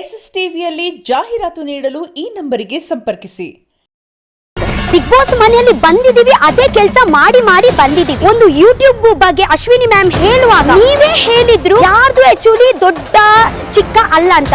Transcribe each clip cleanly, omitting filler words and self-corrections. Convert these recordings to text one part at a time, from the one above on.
S S ಟಿವಿಯಲ್ಲಿ ಜಾಹೀರಾತು ನೀಡಲು ಈ ನಂಬರಿಗೆ ಸಂಪರ್ಕಿಸಿ. ಬಿಗ್ ಬಾಸ್ ಮನೆಯಲ್ಲಿ ಬಂದಿದೀವಿ, ಅದೇ ಕೆಲಸ ಮಾಡಿ ಮಾಡಿ ಬಂದಿದೀವಿ. ಒಂದು ಯೂಟ್ಯೂಬ್ ಬಗ್ಗೆ ಅಶ್ವಿನಿ ಮ್ಯಾಮ್ ಹೇಳುವಾಗ ನೀವೇ ಹೇಳಿದ್ರು ಯಾರ್ದು ಆಕ್ಚುಲಿ ದೊಡ್ಡ ಚಿಕ್ಕ ಅಲ್ಲ ಅಂತ.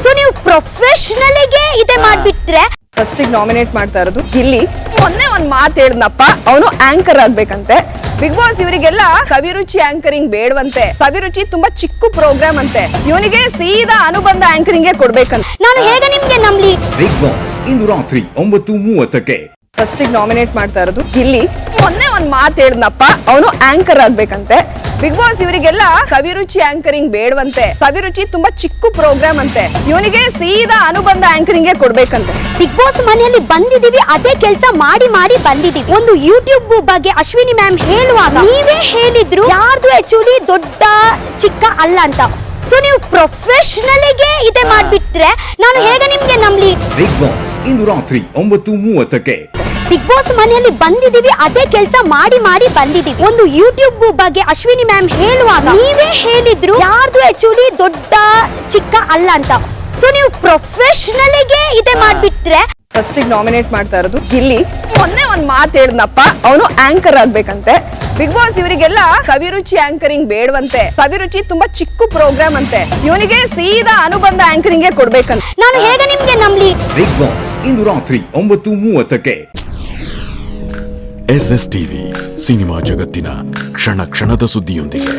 ಸೊ ನೀವು ಪ್ರೊಫೆಷನಲ್ಗೆ ಇದೇ ಮಾಡ್ಬಿಟ್ರೆ ಫಸ್ಟ್ ನಾಮಿನೇಟ್ ಮಾಡ್ತಾ ಇರೋದು ಗಿಲ್ಲಿ. ಮೊನ್ನೆ ಒಂದ್ ಮಾತು ಹೇಳಿದ್ನಪ್ಪ, ಅವನು ಆಂಕರ್ ಆಗ್ಬೇಕಂತೆ. ಬಿಗ್ ಬಾಸ್ ಇವರಿಗೆಲ್ಲ ಕವಿರುಚಿ ಆಂಕರಿಂಗ್ ಬೇಡವಂತೆ. ಕವಿರುಚಿ ತುಂಬಾ ಚಿಕ್ಕ ಪ್ರೋಗ್ರಾಮ್ ಅಂತೆ. ಇವನಿಗೆ ಸೀದಾ ಅನುಬಂಧ ಆಂಕರಿಂಗ್ ಕೊಡ್ಬೇಕಂತ. ನಾನು ಹೇಗೆ ನಿಮ್ಗೆ ನಂಬಲಿ? ಬಿಗ್ ಬಾಸ್ ಇಂದು ರಾತ್ರಿ 9:30ಕ್ಕೆ ಫಸ್ಟ್ ನಾಮಿನೇಟ್ ಮಾಡ್ತಾ ಇರೋದು ಗಿಲ್ಲಿ. ಮೊನ್ನೆ ಒಂದ್ ಮಾತು ಹೇಳಿದ್ನಪ್ಪ, ಅವನು ಆಂಕರ್ ಆಗ್ಬೇಕಂತೆ. ಬಿಗ್ ಬಾಸ್ ಇವರಿಗೆಲ್ಲ ಕವಿರುಚಿ ಆಂಕರಿಂಗ್ ಬೇಡವಂತೆ. ಕವಿರುಚಿ ತುಂಬಾ ಚಿಕ್ಕ ಪ್ರೋಗ್ರಾಮ್ ಅಂತೆ. ಇವನಿಗೆ ಸೀದಾ ಅನುಬಂಧ ಆಂಕರಿಂಗ್ ಕೊಡ್ಬೇಕಂತೆ. ಬಿಗ್ ಬಾಸ್ ಮನೆಯಲ್ಲಿ ಬಂದಿದೀವಿ, ಅದೇ ಕೆಲಸ ಮಾಡಿ ಮಾಡಿ ಬಂದಿದೀವಿ. ಒಂದು ಯೂಟ್ಯೂಬ್ ಬಗ್ಗೆ ಅಶ್ವಿನಿ ಮ್ಯಾಮ್ ಹೇಳುವಾಗ ನೀವೇ ಹೇಳಿದ್ರು ಯಾರ್ದು ಆಕ್ಚುಲಿ ದೊಡ್ಡ ಚಿಕ್ಕ ಅಲ್ಲ ಅಂತ. ಸೊ ನೀವು ಪ್ರೊಫೆಷನಲ್ಗೆ ಇದೇ ಮಾಡ್ಬಿಟ್ರೆ ನಾನು ಹೇಗೆ ನಿಮ್ಗೆ ನಂಬಲಿ? ಬಿಗ್ ಬಾಸ್ ಇಂದು ರಾತ್ರಿ 9:30ಕ್ಕೆ ಬಿಗ್ ಬಾಸ್ ಮನೆಯಲ್ಲಿ ಬಂದಿದೀವಿ, ಅದೇ ಕೆಲಸ ಮಾಡಿ ಮಾಡಿ ಬಂದಿದೀವಿ. ಒಂದು ಯೂಟ್ಯೂಬ್ ಬಗ್ಗೆ ಅಶ್ವಿನಿ ಮ್ಯಾಮ್ ಹೇಳುವಾಗ ನೀವೇ ಹೇಳಿದ್ರು ಯಾರ್ದು ಆಕ್ಚುಲಿ ದೊಡ್ಡ ಚಿಕ್ಕ ಅಲ್ಲ ಅಂತ. ಸೊ ನೀವು ಪ್ರೊಫೆಷನಲ್ಗೆ ಇದೇ ಮಾಡ್ಬಿಟ್ರೆ ಫಸ್ಟ್ ನಾಮಿನೇಟ್ ಮಾಡ್ತಾ ಇರೋದು ಗಿಲ್ಲಿ. ಮೊನ್ನೆ ಒಂದ್ ಮಾತು ಹೇಳಿದ್ನಪ್ಪ, ಅವನು ಆಂಕರ್ ಆಗ್ಬೇಕಂತೆ. ಬಿಗ್ ಬಾಸ್ ಇವರಿಗೆಲ್ಲ ಕವಿರುಚಿ ಆಂಕರಿಂಗ್ ಬೇಡವಂತೆ. ಕವಿರುಚಿ ತುಂಬಾ ಚಿಕ್ಕ ಪ್ರೋಗ್ರಾಮ್ ಅಂತೆ. ಇವನಿಗೆ ಸೀದಾ ಅನುಬಂಧ ಆಂಕರಿಂಗ್ ಕೊಡ್ಬೇಕಂತ. ನಾನು ಹೇಗೆ ನಿಮ್ಗೆ ನಂಬಲಿ? ಬಿಗ್ ಬಾಸ್ ಇಂದು ರಾತ್ರಿ 9:30ಕ್ಕೆ ಎಸ್ಎಸ್ ಟಿವಿ ಸಿನಿಮಾ ಜಗತ್ತಿನ ಕ್ಷಣ ಕ್ಷಣದ ಸುದ್ದಿಯೊಂದಿಗೆ.